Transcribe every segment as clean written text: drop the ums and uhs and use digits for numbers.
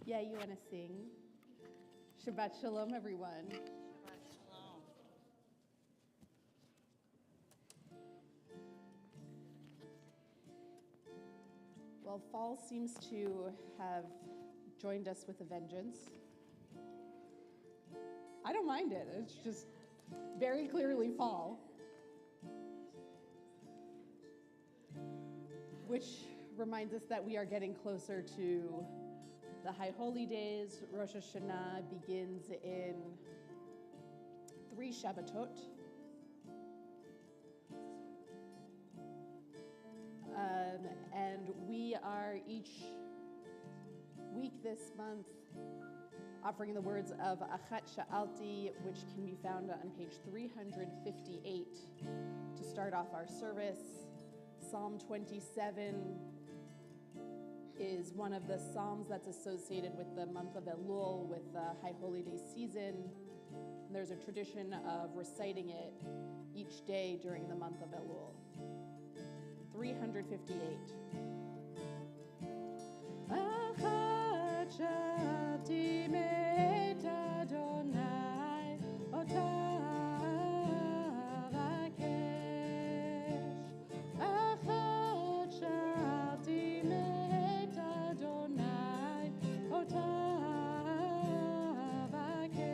Yeah, you want to sing? Shabbat Shalom, everyone. Shabbat Shalom. Well, fall seems to have joined us with a vengeance. I don't mind it. It's just very clearly fall. Which reminds us that we are getting closer to the High Holy Days. Rosh Hashanah begins in 3 Shabbatot. And we are each week this month offering the words of Achat Sha'alti, which can be found on page 358 to start off our service. Psalm 27 is one of the psalms that's associated with the month of Elul, with the High Holy Day season. And there's a tradition of reciting it each day during the month of Elul. 358. Achat Sha'alti me'et Adonai ota avakesh. Achat Sha'alti me'et Adonai ota avakesh.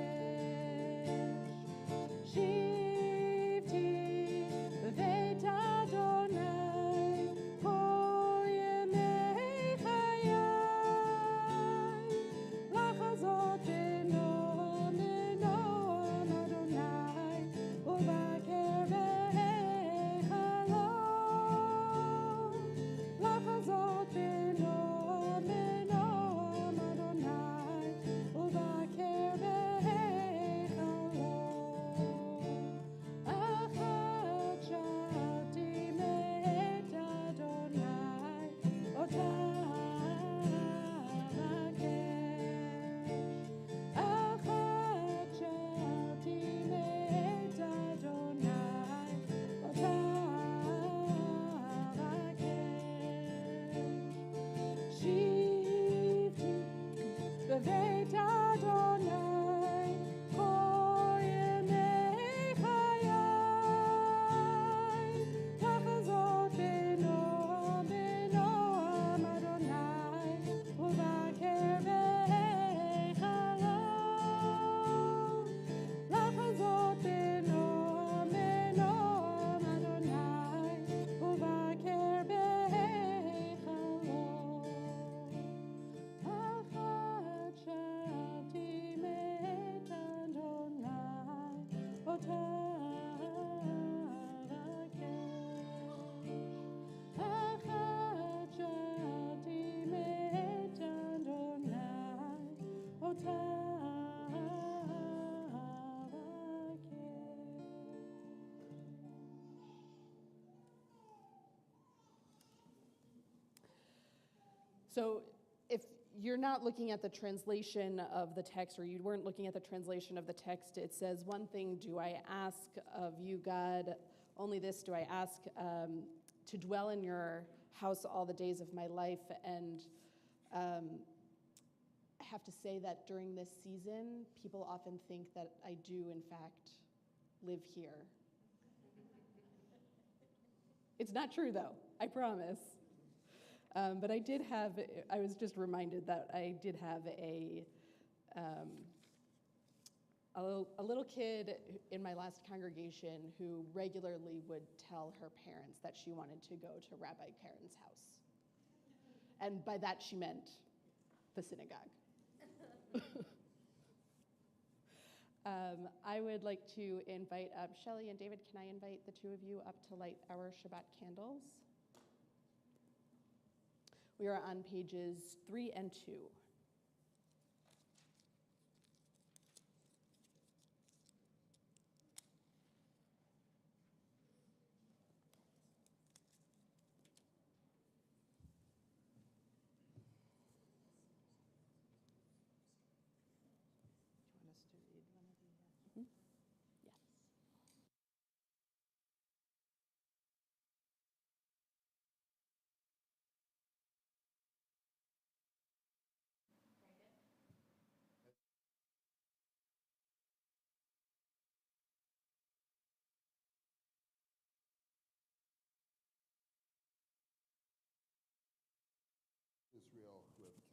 Shivti b'veit Adonai b'veit Adonai kol yemei chayai, לחזות בנועם בנועם Adonai, ולבקר בהיכלו. לחזות בנועם בנועם Adonai, ולבקר בהיכלו. Sha'alti me'et Adonai ota avakesh. Achat sha'alti me'et Adonai ota avakesh. So if you're not looking at the translation of the text, or you weren't looking at the translation of the text, it says, "One thing do I ask of you, God, only this do I ask, to dwell in your house all the days of my life." And I have to say that during this season, people often think that I do, in fact, live here. It's not true, though, I promise. But I was just reminded that I did have a little kid in my last congregation who regularly would tell her parents that she wanted to go to Rabbi Karen's house. And by that she meant the synagogue. I would like to invite up Shelley and David. Can I invite the two of you up to light our Shabbat candles? We are on pages 3 and 2. Do you want us to read one of the? Yes.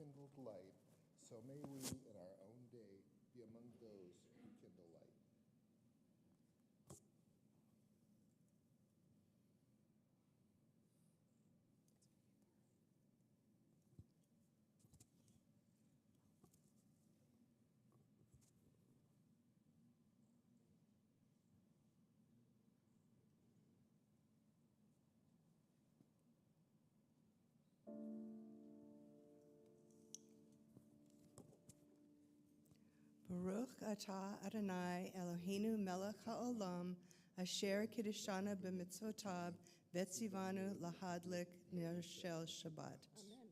kindled light, so may we in our own day be among those who kindle light. Baruch atah Adonai Eloheinu melech haolam asher kiddushana b'mitzvotav v'tzivanu lahadlik ner shel Shabbat. Amen.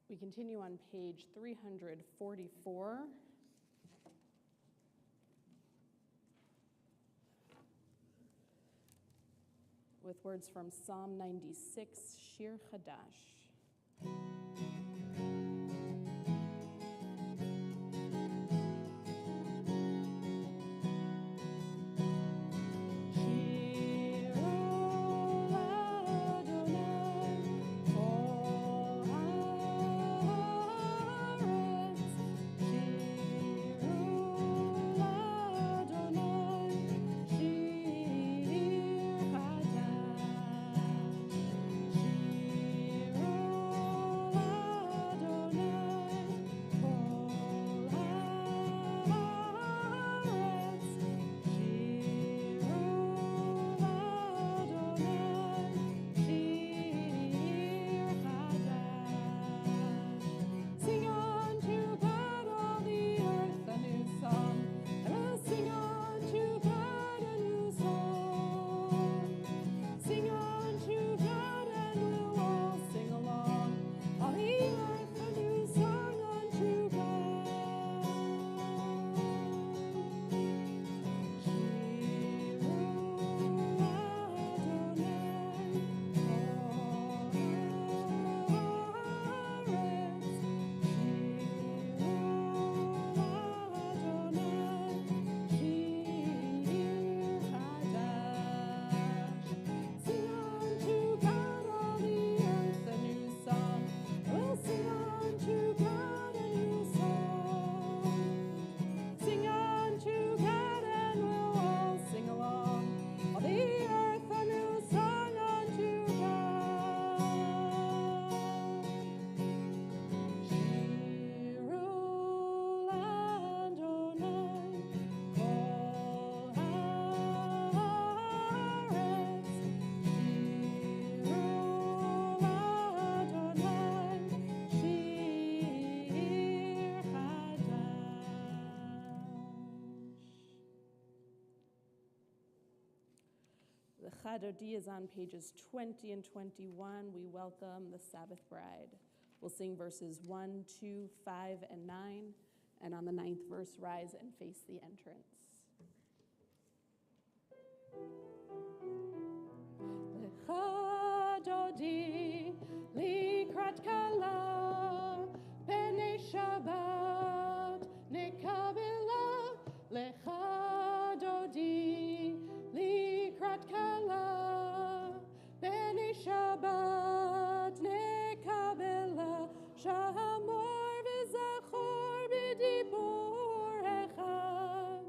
We continue on page 344. With words from Psalm 96, Shir Chadash. The Chadodi is on pages 20 and 21. We welcome the Sabbath bride. We'll sing verses 1, 2, 5, and 9. And on the 9th verse, rise and face the entrance. Chadodi likrat kala b'nei Shabbat nekabela lechadodi likrat kala b'nei Shabbat nekabela shamor v'zachor b'dibur echad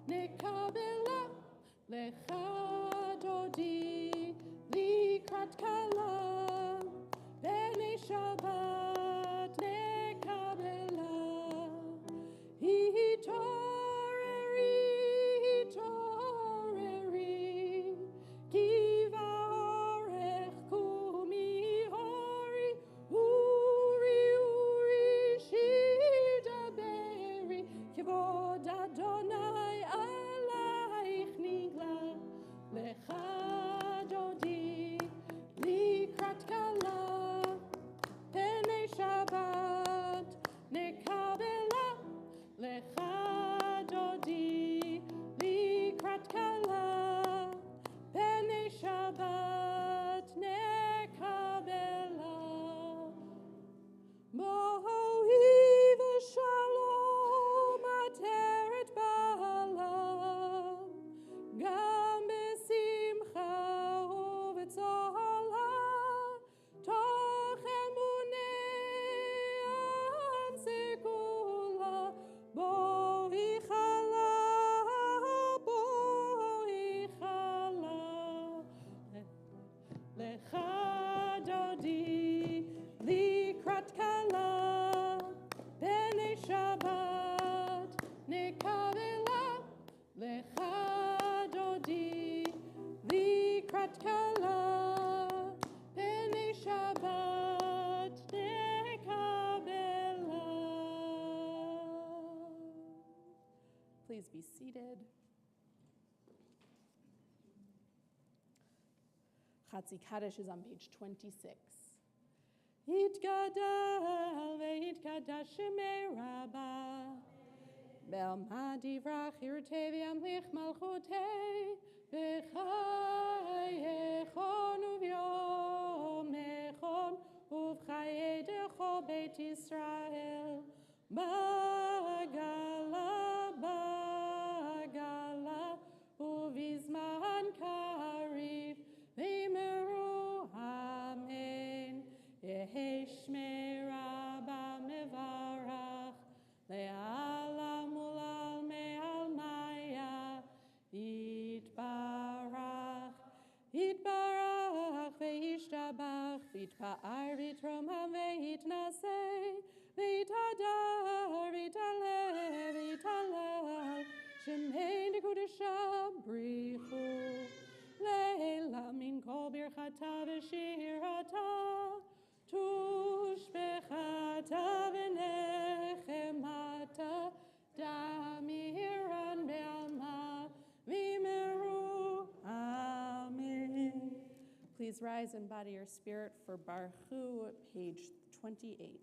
נקבלה לך דודי לקראת כלה בני שבת נקבלה התעוררי התעוררי כי באורך קומי אורי אורי אורי שידברי כבוד אדוני עלייך נגלה לך דודי לקראת כלה פני שבת נקבלה לך דודי לקראת כלה פני שבת נקבלה בואי ושלום עטרת בעלה גם בשמחה ובצהלה תוך אמוני סגולה בואי חלה לך דודי לקראת כלה בני שבת נקבלה לך דודי לקראת כלה בני שבת נקבלה. Please be seated. Chatzi Kaddish is on page 26. Yitgadal ve'yitgadash shemei Rabbah Be'alma divrach yirtei v'yamlich malchutei B'chayechon uvyomechon uvchayedecho Beit Yisrael Bagala bagala uvizman kariv v'yimeru amen Yehi shmei Rabbah mevarach le'alam ulal me'al maya yitbarach yitbarach ve'yishtabach v'yitpa'ar v'yitromam ve'yitnaseh v'yitadar v'yitaleh v'yitalel shemei nekudesha brichu leila min kol birchata v'shirata tushbechata v'nechemata damiran be'alma v'yimeru amen. Please rise and body your spirit for Baruchu, page 28.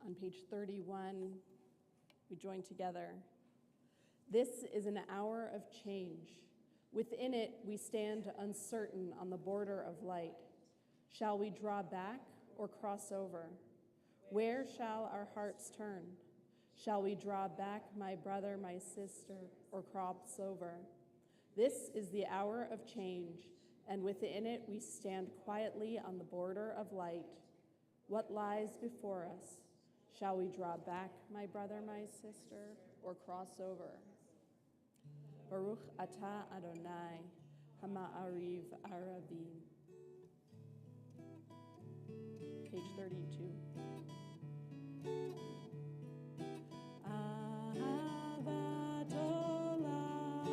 On page 31, we join together. This is an hour of change. Within it, we stand uncertain on the border of light. Shall we draw back or cross over? Where shall our hearts turn? Shall we draw back, my brother, my sister, or cross over? This is the hour of change, and within it we stand quietly on the border of light. What lies before us? Shall we draw back, my brother, my sister, or cross over? Baruch atah Adonai, hama'ariv aravim. Page 32. Ahavat olam,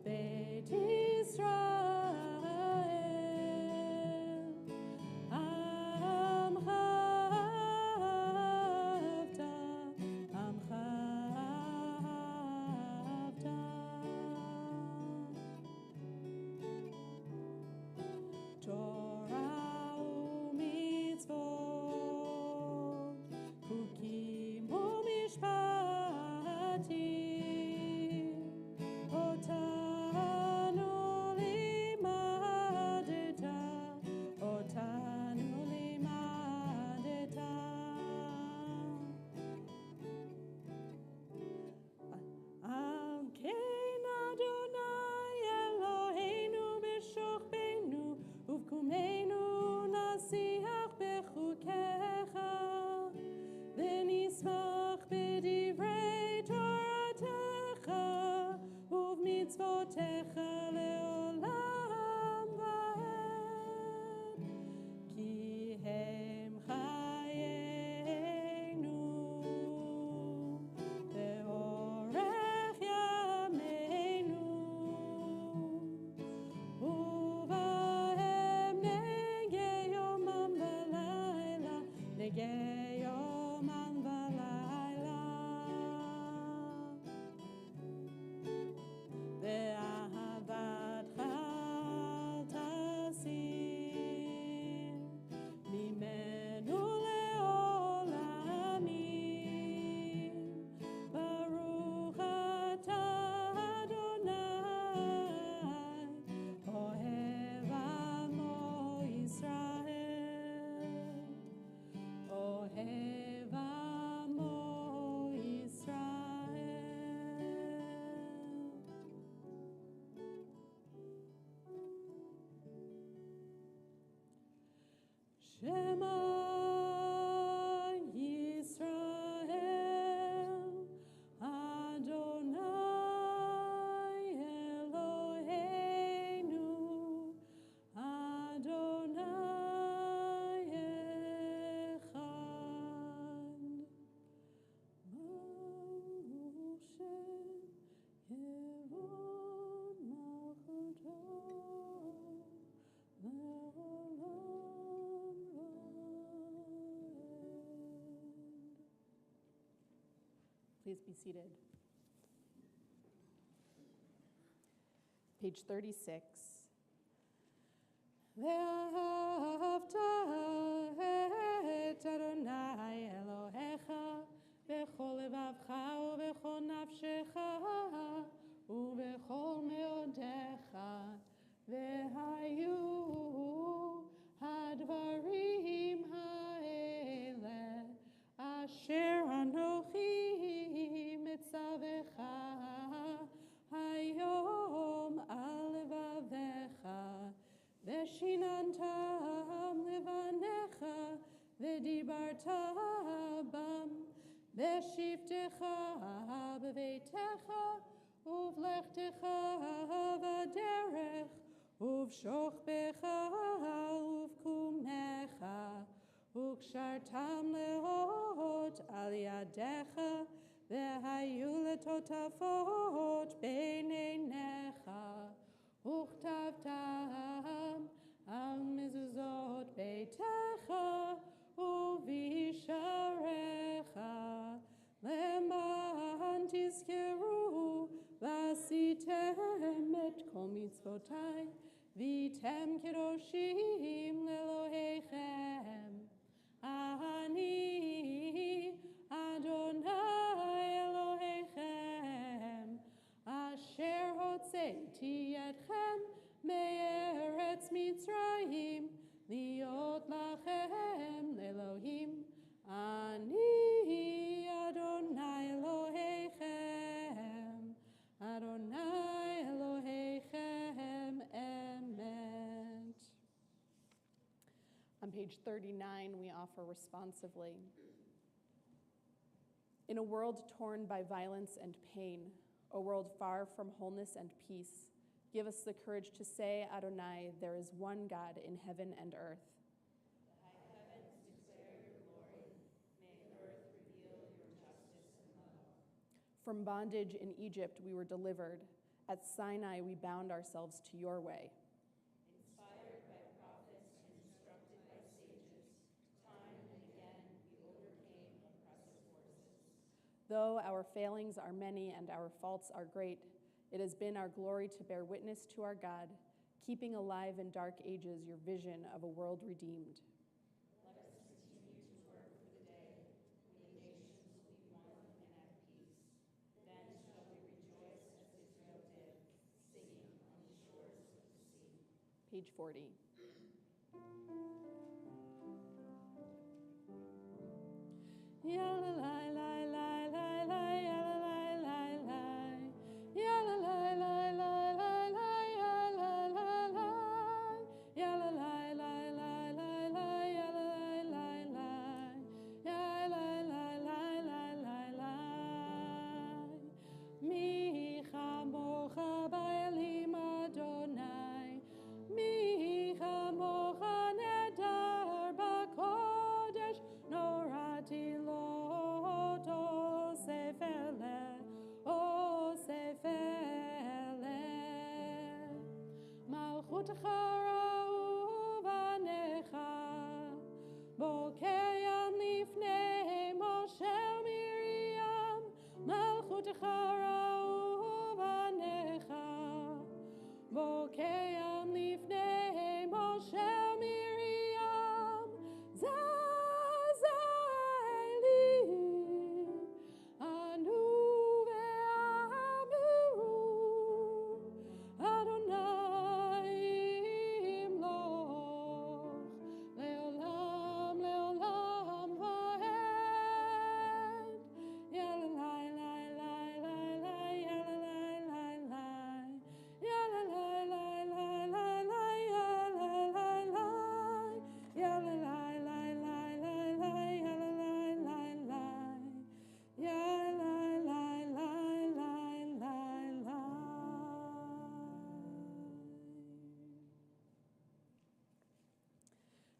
Beit Yisrael, Amcha avta, Amcha avta. Torah u'mitzvot, chukim u'mishpatim, otanu limadeta, otanu limadeta. Al kein Adonai Eloheinu b'shochbeinu uvkumeinu nasiach bechukecha v'nismach b'divrei Toratecha uv'mitzvotecha le'olam va'ed ki hem chayenu ve'orech yameinu uvahem nege yomam v'layla nege yomam v'layla ve'ahavatcha tasir mimenu le'olamim Baruch atah Adonai ohev amo Yisrael ohev amo Yisrael. Shema Yisrael, Adonai Eloheinu, Adonai Echad. Moshe Yevon Malchuto Le'olam Va'ed. Please be seated. Page 36. ואהבת את אדוני אלוהיך בכל לבבך ובכל נפשך ובכל מאודיך והיו הדברים האלה אשר אנוכי מצווך היום על לבביך ושיננתם לבניך ודיברת בם בשבתך בביתך ובלכתך בדרך ובשוכבך ובקומך וקשרתם לאות על ידיך והיו לטוטפות בין עיניך וכתבתם על מזוזות ביתך ובשעריך למען תזכרו ועשיתם את כל מצוותי והייתם קדושים לאלוהיכם. אני אדוני אלוהיכם אשר הוצאתי אתכם מארץ מצרים להיות לכם לאלוהים page 39, we offer responsively. In a world torn by violence and pain, a world far from wholeness and peace, give us the courage to say, Adonai, there is one God in heaven and earth. The high heavens declare your glory. May the earth reveal your justice and love. From bondage in Egypt we were delivered. At Sinai we bound ourselves to your way. Inspired by prophets and instructed by sages, time and again we overcame oppressive forces. Though our failings are many and our faults are great, it has been our glory to bear witness to our God, keeping alive in dark ages your vision of a world redeemed. Let us continue to work for the day when the nations will be one and at peace. Then shall we rejoice as Israel did, singing on the shores of the sea. Page 40.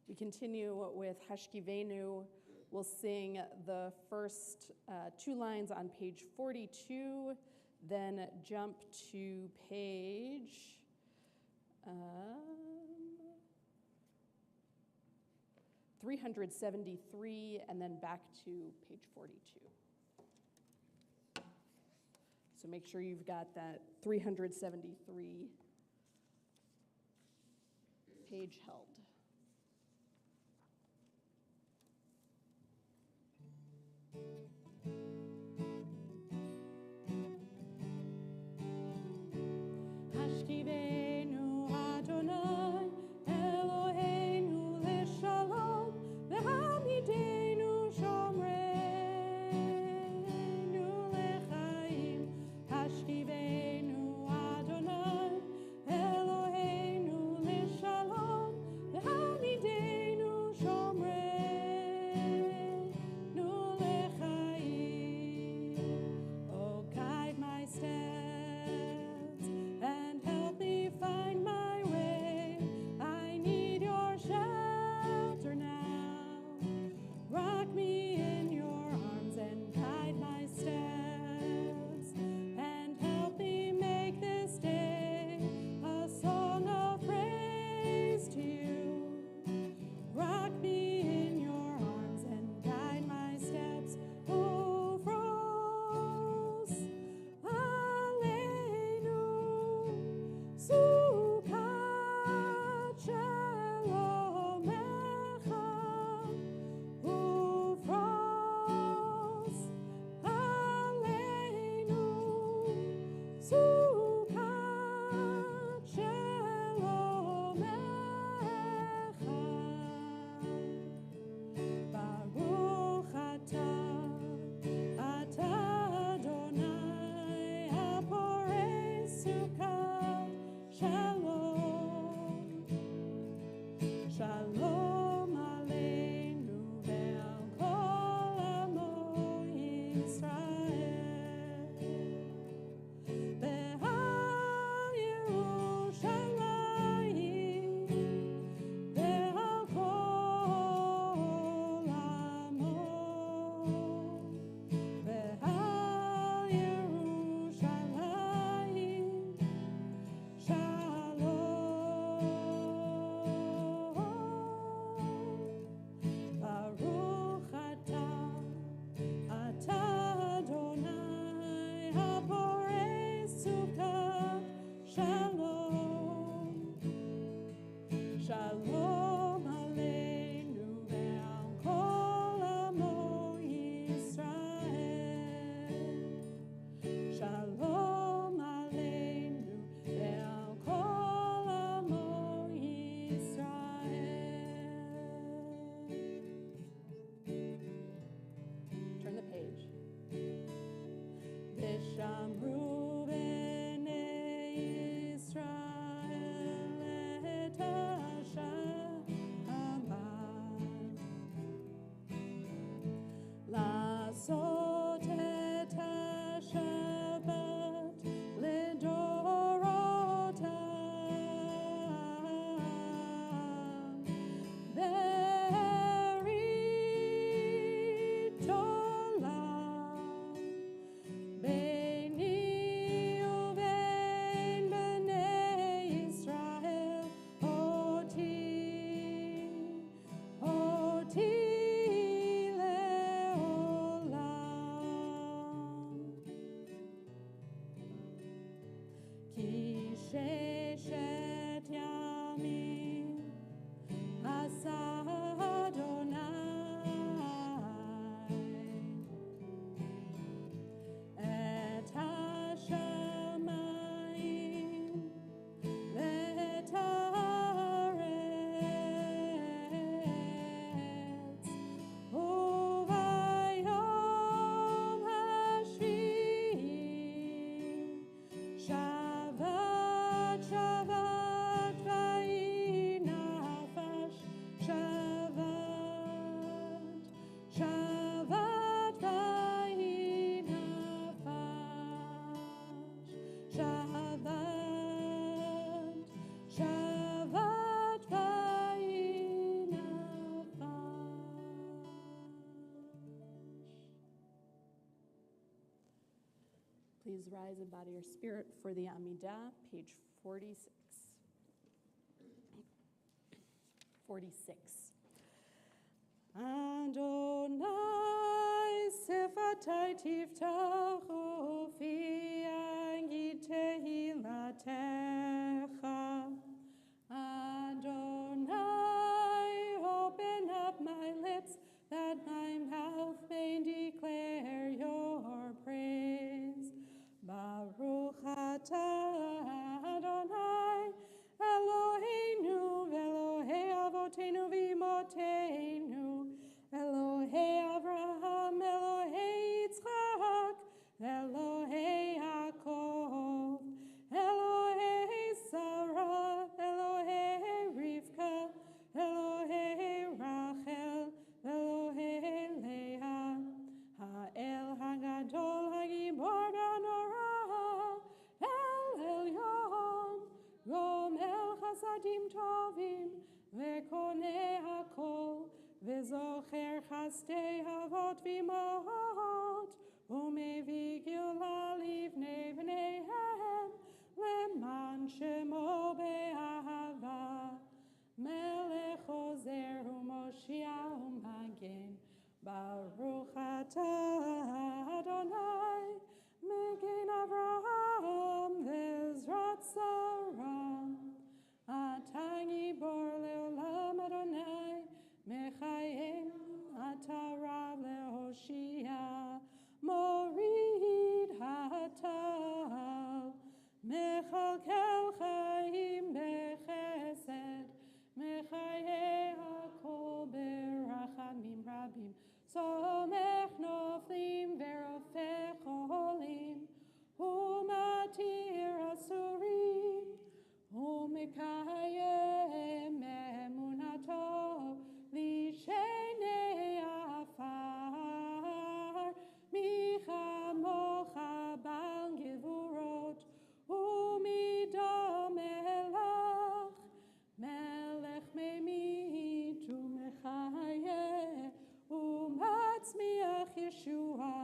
We continue with Hashkivenu. We'll sing the first two lines on page 42, then jump to page 373, and then back to page 42. So make sure you've got that 373 page held. Hashkivenu Adonai, Eloheinu leshalom, v'hamidenu shomreinu lechaim. Hashkivenu Adonai, Eloheinu leshalom, v'hamidenu shomreinu lechaim. Oh, guide my steps and help me find my way. I need your shelter now. Rock me in your arms and guide my steps and help me make this day a song of praise to you. Rock me in your arms and guide my steps. Oh, Fros, Aleinu, Sukkot Shalomecha. Oh, Fros, Aleinu, Sukkot Shalomecha. Baruch atah Adonai, haporei sukkot shalom. Shalom Please rise in body or spirit for the Amidah, page 46. 46. Adonai sifatai tiftachu fi angid tehilatecha. Adonai, open up my lips that my mouth may declare your praise. Baruch atah Adonai, Eloheinu v'Elohei avotenu v'imotenu, Elohei Avraham, Elohei Yitzchak, Elohei Yaakov, Elohei Sarah, Elohei Rivka, Elohei Rachel, Elohei Leah, Ha'el Hagadol Hagibor Ganorah, El Elyon, Gomel Chasadim Tovim, Vekonei Hakol, Vezocher Chastei Havot V'imahot, Umevi Gila Livnei V'neihem, Leman Shemo Be'ahava, Melech Ozer U'Moshiach U'Magen, Baruch atah Adonai, Megen Avraham Vezrat Sarah, Atah Gibor Leolam Adonai, Mechayim Atah Rav Lehoshia, Morid Hatal, Mechalkel Chaim Bechesed, Mechaye Hakol Berachamim Rabim, Somech Noflim Verofech Olim, Umatir Asurim, Umekayem Emunato, Lishenei Afar, Micha Mocha Bal Gevurot, Umidam Elach, Melech Memit Umechaye, Umatzmiach Yeshua,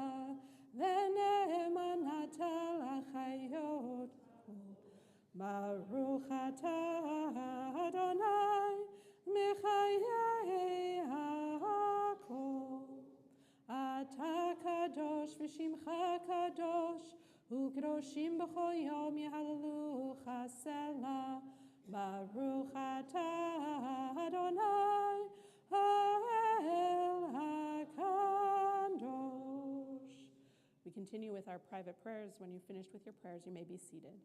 Vene'eman Atal Achayot. Baruch atah Adonai, Mechayei Hakol. Atah kadosh v'shimcha kadosh, u'kedoshim b'chol yom yehallelu Selah. Baruch atah Adonai, Ha'el HaKadosh. We continue with our private prayers. When you've finished with your prayers, you may be seated.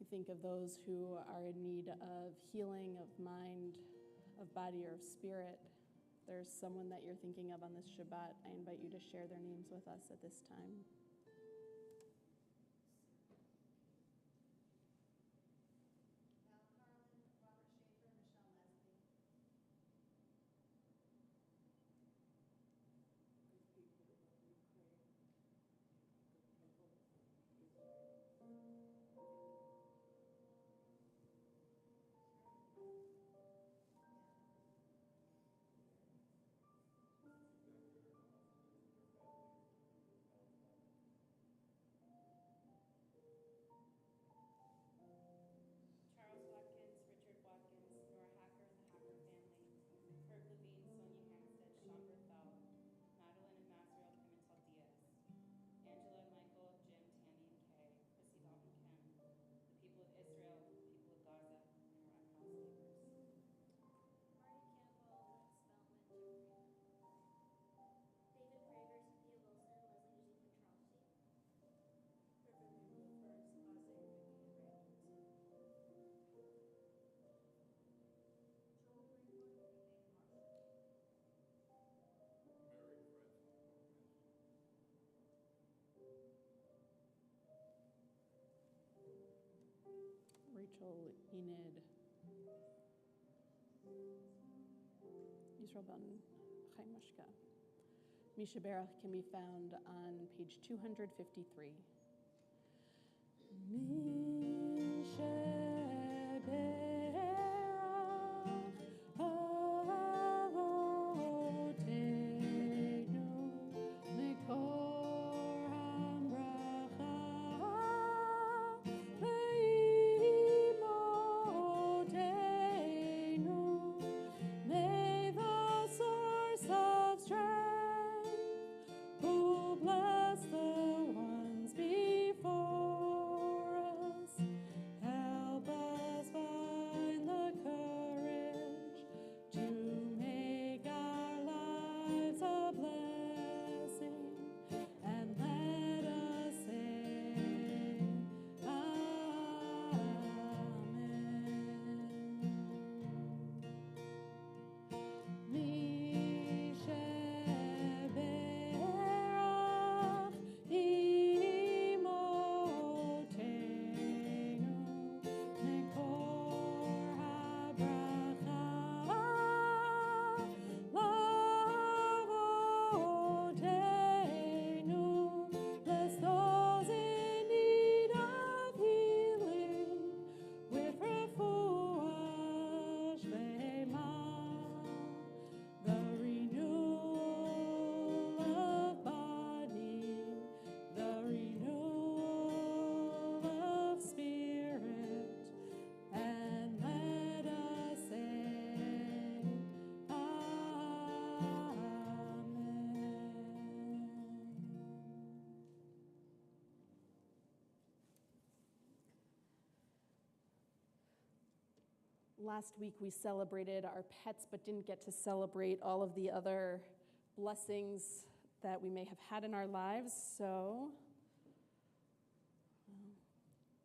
We think of those who are in need of healing of mind, of body, or of spirit. If there's someone that you're thinking of on this Shabbat, I invite you to share their names with us at this time. Charles Watkins, Richard Watkins, Nora Hacker and the Hacker family, Herb Levine, Sonia Hanstead, Sean Berthel, Madeline and Masriel Pimentel Diaz, Angela, Michael, Jim, Tammy, and Kay, Chrissy Dalton Kim, the people of Israel, the people of Gaza, and our house neighbors. Marty Campbell, Lynn Spellman, Jim Freeman. David Prager, Cynthia Wilson, Leslie Ezekiel Charles C. Griffin Lee Wilford, Sebastian Vicky, and Brandon Smith. Joel Greenwood, Renee Marshall. Mary Frances Gomez. Rachel Enid, Yisrael Ben Chaimushka. Misha Berach can be found on page 253. Misha Last week we celebrated our pets, but didn't get to celebrate all of the other blessings that we may have had in our lives. So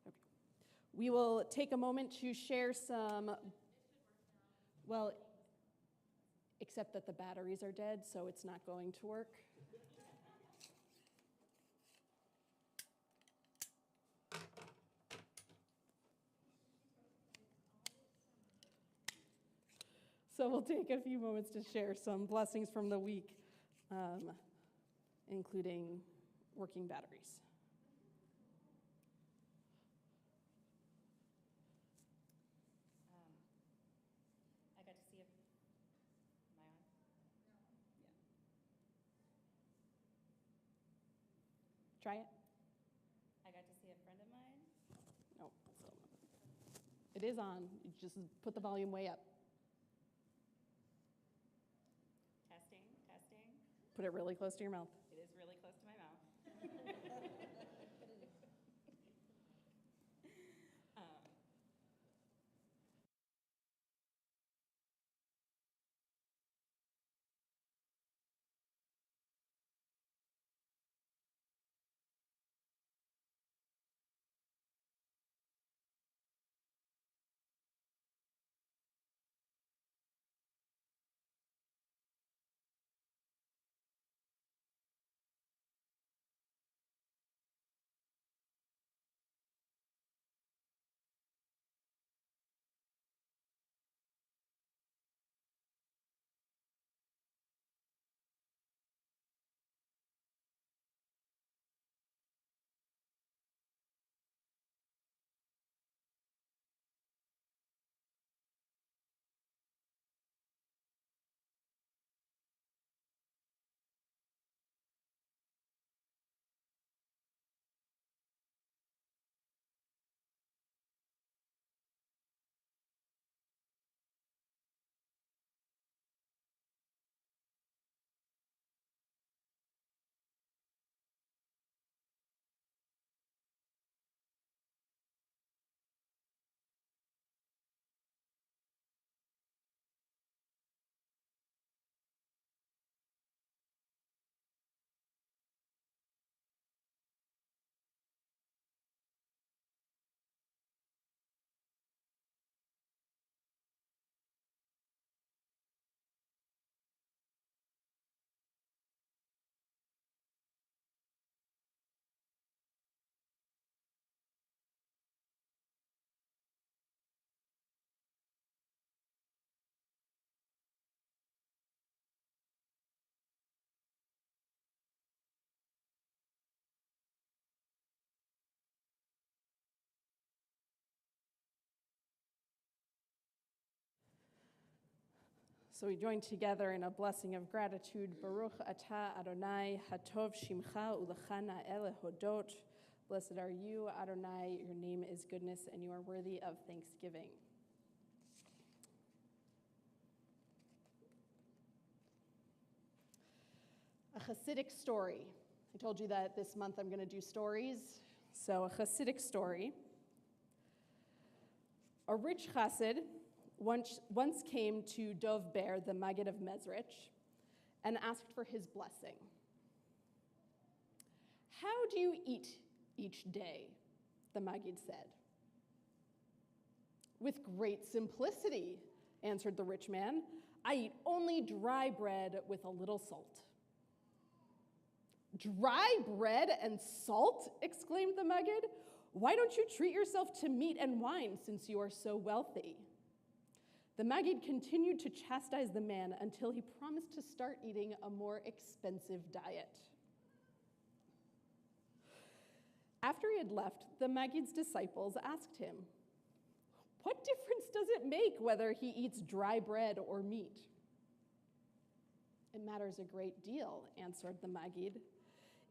okay. We will take a moment to share some, well, except that the batteries are dead, so it's not going to work. So we'll take a few moments to share some blessings from the week, including working batteries. I got to see am I on? Yeah. Try it. I got to see a friend of mine. No, still not. It is on. You just put the volume way up. Testing, testing. Put it really close to your mouth. It is really close to my mouth. So we join together in a blessing of gratitude. Baruch atah Adonai hatov shimcha ulechana ele hodot. Blessed are you, Adonai. Your name is goodness, and you are worthy of thanksgiving. A Hasidic story. I told you that this month I'm going to do stories. So a Hasidic story. A rich Chassid once came to Dov Ber, the Maggid of Mezrich, and asked for his blessing. How do you eat each day? The Maggid said. With great simplicity, answered the rich man. I eat only dry bread with a little salt. Dry bread and salt? Exclaimed the Maggid. Why don't you treat yourself to meat and wine since you are so wealthy? The Maggid continued to chastise the man until he promised to start eating a more expensive diet. After he had left, the Maggid's disciples asked him, what difference does it make whether he eats dry bread or meat? It matters a great deal, answered the Maggid.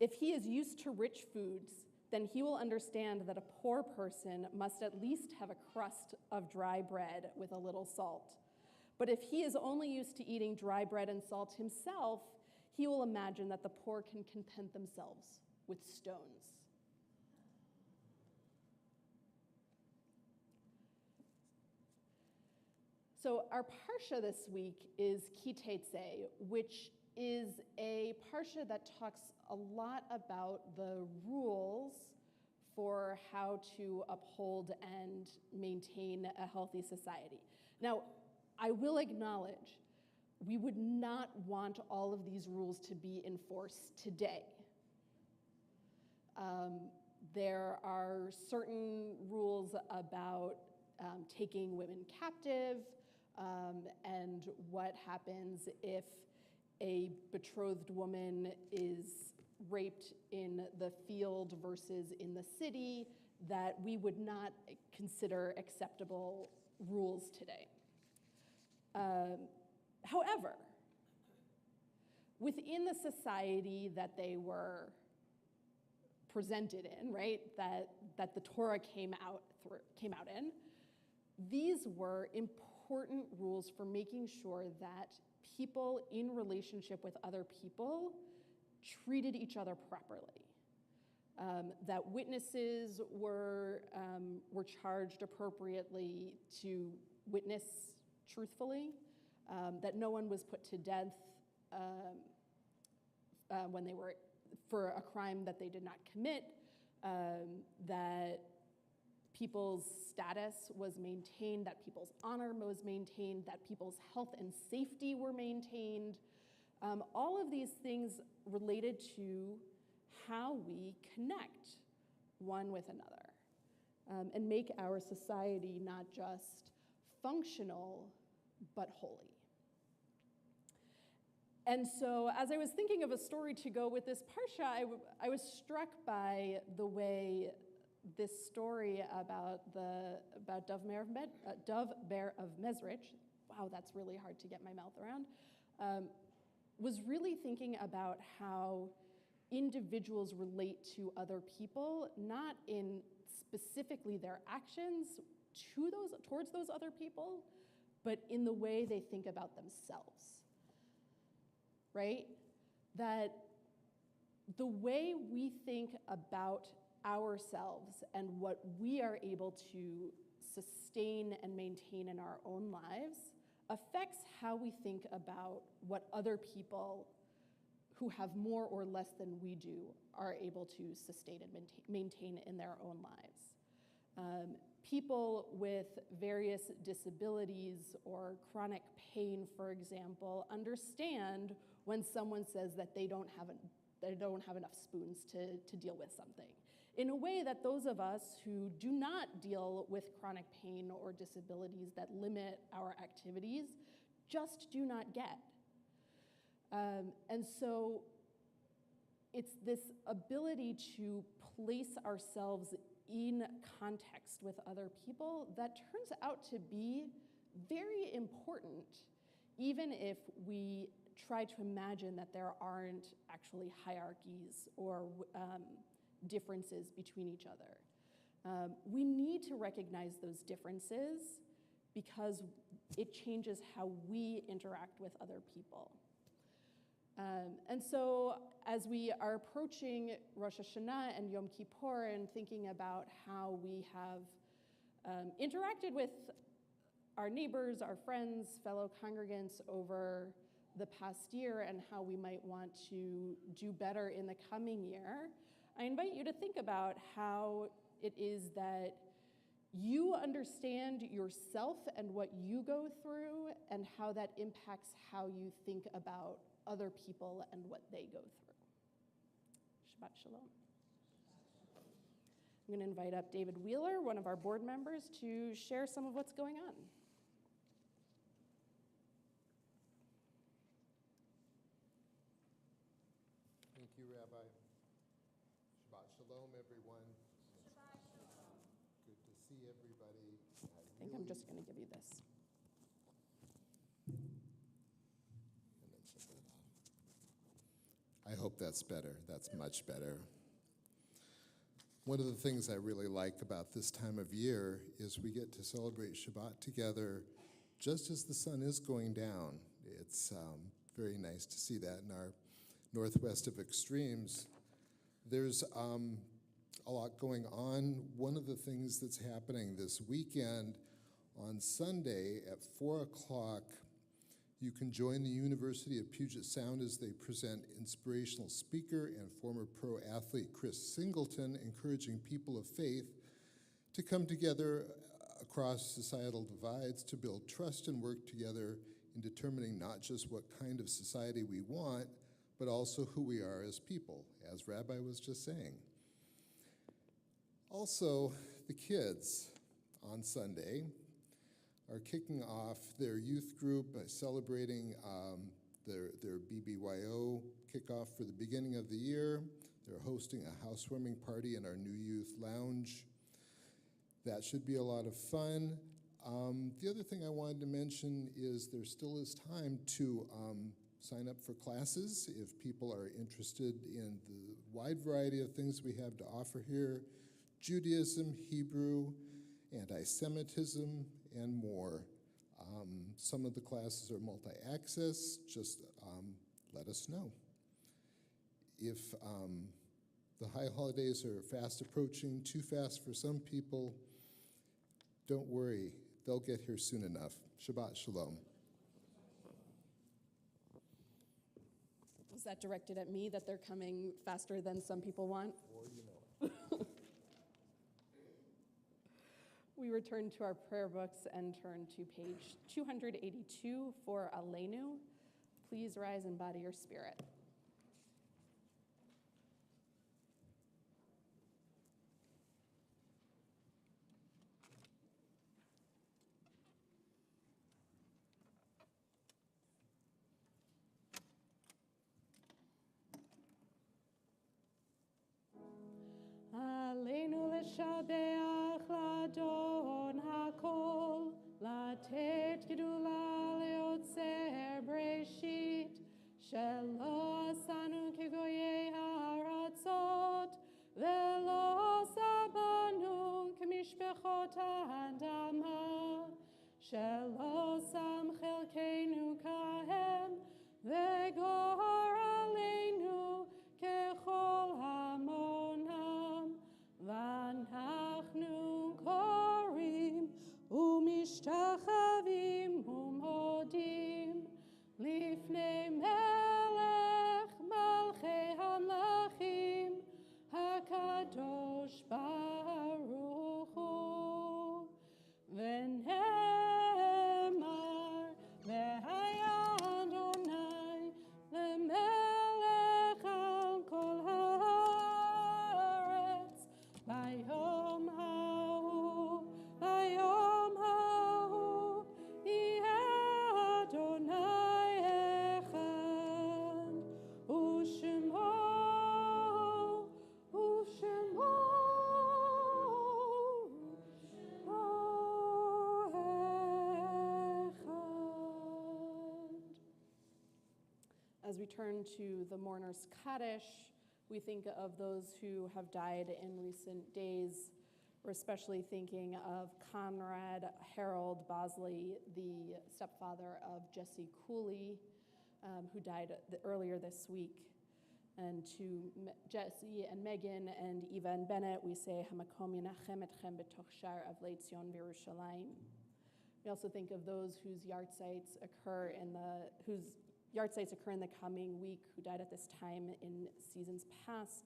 If he is used to rich foods, then he will understand that a poor person must at least have a crust of dry bread with a little salt. But if he is only used to eating dry bread and salt himself, he will imagine that the poor can content themselves with stones. So our parsha this week is Kitetse, which is a parsha that talks a lot about the rules for how to uphold and maintain a healthy society. Now, I will acknowledge we would not want all of these rules to be enforced today. There are certain rules about taking women captive and what happens if a betrothed woman is raped in the field versus in the city, that we would not consider acceptable rules today. However, within the society that they were presented in, right, that the Torah came out in, these were important rules for making sure that people in relationship with other people treated each other properly. That witnesses were charged appropriately to witness truthfully, that no one was put to death when they were for a crime that they did not commit, that people's status was maintained, that people's honor was maintained, that people's health and safety were maintained. All of these things related to how we connect one with another and make our society not just functional, but holy. And so as I was thinking of a story to go with this parsha, I was struck by the way this story about Dove Bear of Mezrich, wow, that's really hard to get my mouth around, was really thinking about how individuals relate to other people, not in specifically their actions towards those other people, but in the way they think about themselves, right? That the way we think about ourselves and what we are able to sustain and maintain in our own lives affects how we think about what other people who have more or less than we do are able to sustain and maintain in their own lives. People with various disabilities or chronic pain, for example, understand when someone says that they don't have enough spoons to deal with something, in a way that those of us who do not deal with chronic pain or disabilities that limit our activities just do not get. And so it's this ability to place ourselves in context with other people that turns out to be very important, even if we try to imagine that there aren't actually hierarchies or differences between each other. We need to recognize those differences because it changes how we interact with other people. And so as we are approaching Rosh Hashanah and Yom Kippur and thinking about how we have interacted with our neighbors, our friends, fellow congregants over the past year and how we might want to do better in the coming year, I invite you to think about how it is that you understand yourself and what you go through and how that impacts how you think about other people and what they go through. Shabbat Shalom. I'm going to invite up David Wheeler, one of our board members, to share some of what's going on. Thank you, Rabbi. Shabbat Shalom, everyone. Shabbat shalom. Good to see everybody. I think I'm just going to give you this. And then shut that off. I hope that's better. That's much better. One of the things I really like about this time of year is we get to celebrate Shabbat together just as the sun is going down. It's very nice to see that in our northwest of extremes. There's a lot going on. One of the things that's happening this weekend, On Sunday at 4 o'clock, you can join the University of Puget Sound as they present inspirational speaker and former pro athlete Chris Singleton, encouraging people of faith to come together across societal divides to build trust and work together in determining not just what kind of society we want, but also who we are as people, as Rabbi was just saying. Also, the kids on Sunday are kicking off their youth group by celebrating their BBYO kickoff for the beginning of the year. They're hosting a housewarming party in our new youth lounge. That should be a lot of fun. The other thing I wanted to mention is there still is time to sign up for classes if people are interested in the wide variety of things we have to offer here: Judaism, Hebrew, anti-Semitism, and more. Some of the classes are multi-access. Just let us know. If the high holidays are fast approaching, too fast for some people, don't worry, they'll get here soon enough. Shabbat Shalom. Was that directed at me, that they're coming faster than some people want? We return to our prayer books and turn to page 282 for Aleinu. Please rise and body your spirit. Aleinu l'shabeach l'adon hakol, latet gedula leotzer breshit, shelo asanu kegoyei haratzot, velo sabanu kemishpechot ha'adama, shelo sam chelkeinu kahem, vegor aleinu kechol hamonam, ואנחנו קוראים ומשתחווים ומודים לפני מלך מלכי המלכים הקדוש ברוך הוא ונאמר והיה אדוני למלך על כל הארץ ביום ההוא יהיה אדוני אחד ושמו אחד. As we turn to the mourner's Kaddish, we think of those who have died in recent days. We're especially thinking of Conrad Harold Bosley, the stepfather of Jesse Cooley, who died earlier this week. And to Jesse and Megan and Eva and Bennett, we say Hamakom Yenachem Etchem B'toch Shar Avlei Tzion V'Yerushalayim. We also think of those whose yahrzeits occur in the coming week, who died at this time in seasons past.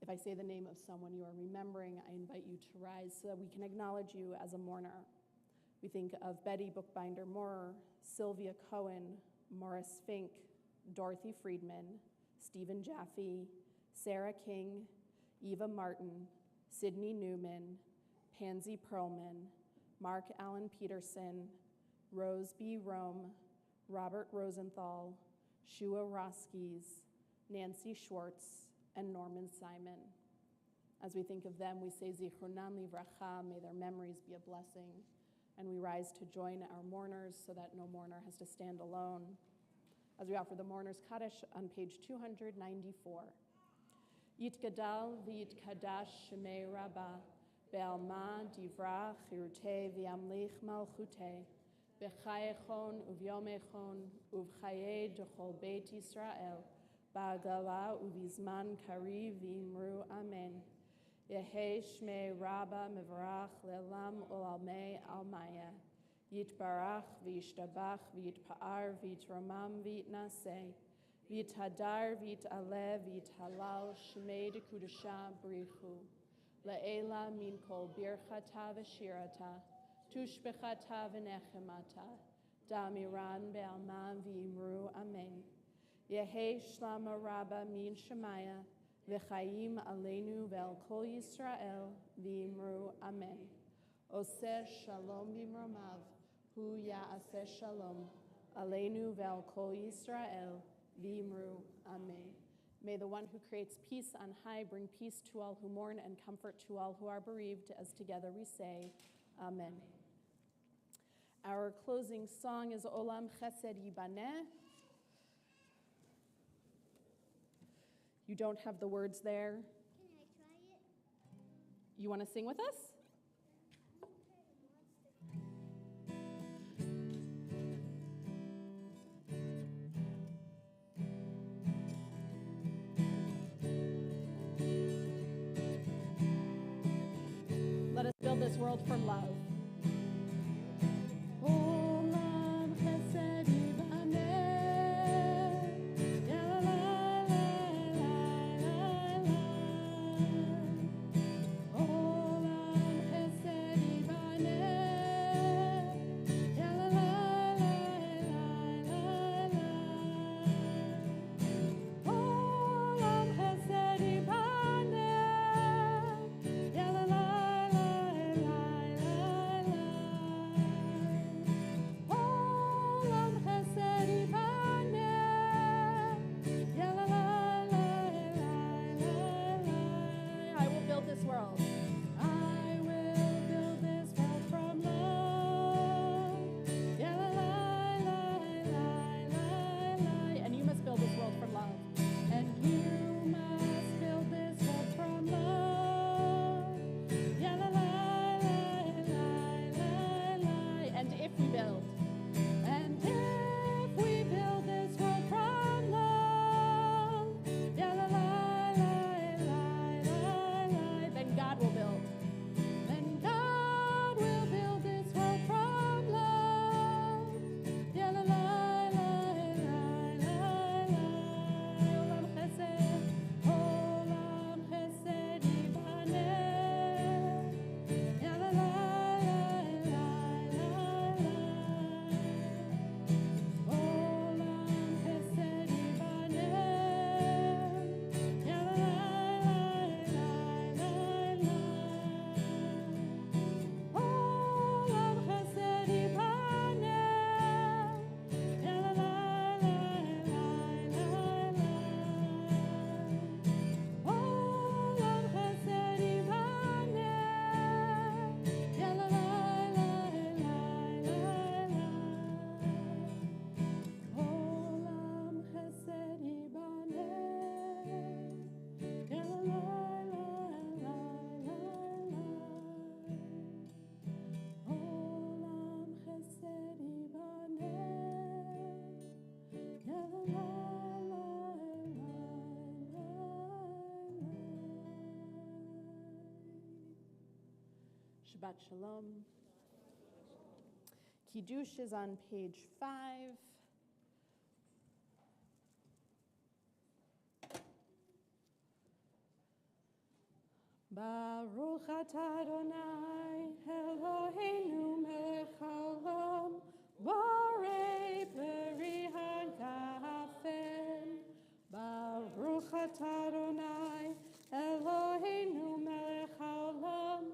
If I say the name of someone you are remembering, I invite you to rise so that we can acknowledge you as a mourner. We think of Betty Bookbinder Moorer, Sylvia Cohen, Morris Fink, Dorothy Friedman, Stephen Jaffe, Sarah King, Eva Martin, Sydney Newman, Pansy Perlman, Mark Allen Peterson, Rose B. Rome, Robert Rosenthal, Shua Roskies, Nancy Schwartz, and Norman Simon. As we think of them, we say Zichronam Livracha, may their memories be a blessing. And we rise to join our mourners so that no mourner has to stand alone. As we offer the mourner's Kaddish on page 294. Yitgadal v'yitkadash shemei Rabbah, be'alma divra chirutei v'yamlich malchutei, b'chayechon uvyomechon uvchaye d'chol beit Yisrael, ba'agala uvizman kari v'imru amen. Yehi Shmei Rabba Mivarach Le'elam Olamei Almaya. Yitbarach v'yishtabach v'yitpa'ar v'yitramam v'yitnaseh. V'yithadar v'yit'aleh v'yithalal Shmei Dekudasha Brichu. Le'ela min kol birchata v'shirata. Tushbechata v'nechemata. Damiran be'alman v'yimru amen. Yehi Shlama Rabba min Shemaya. V'chaim aleinu ve'al kol Yisrael v'yimru amen. Oseh shalom b'mromav, hu ya'aseh shalom, aleinu ve'al kol Yisrael v'yimru amen. May the one who creates peace on high bring peace to all who mourn and comfort to all who are bereaved, as together we say, amen. Our closing song is Olam Chesed Yibaneh. You don't have the words there. Can I try it? You want to sing with us? Let us build this world from love. Olam chesed yibaneh, ya la la la la la. Olam chesed yibaneh, ya la la la la la. Olam chesed yibaneh, ya la la. I will build this world. I will build this world from love. Ya la la la la la. And you must build this world from love. And you must build this world from love. Ya la la la la. And if we build, And if we build this world from love, ya la la la, then God will build. then God will build this world from love. Ya la la la. Olam chesed, olam chesed yibaneh. Ya la la la. Olam chesed yibaneh, ya la la la la. Olam chesed yibaneh, ya la la la la. Olam chesed yibaneh, ya la la la. Olam chesed yibaneh, ya la la la. Olam chesed yibaneh, ya la la Shabbat Shalom. Kiddush is on page 5. Baruch atah Adonai Eloheinu melech haolam borei peri hagafen. Baruch atah Adonai Eloheinu melech haolam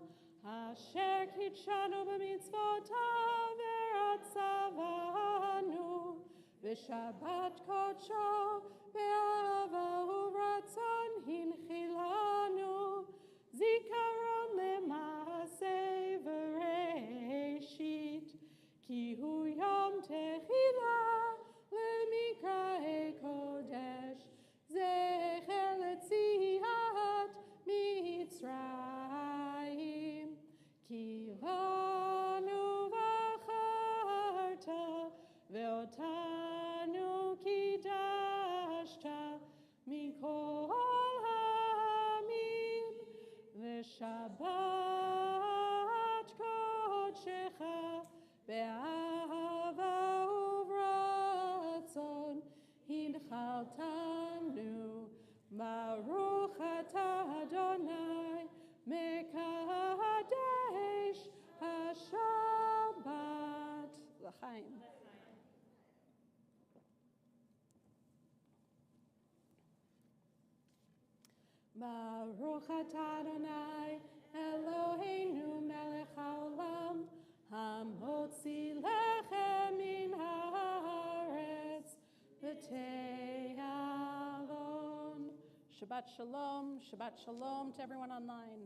asher kitshanu b'mitzvotav v'ratzavanu v'shabbat kodsho be'ahava u'ratzon hinchilanu zikaron le'maaseh v'reishit ki hu yom techila le'mikra'ei kodesh zecher letziat Mitzrayim ki vanu v'acharta ve'otanu kidashta mikol ha'amim Shabbat Kodshecha Be'ahava uvratzon Hinchaltanu Baruch atah Adonai Mekadesh HaShabbat L'chaim. Baruch atah Adonai Eloheinu melech haolam hamotzi lechem min haaretz v'te'alon. Shabbat shalom to everyone online.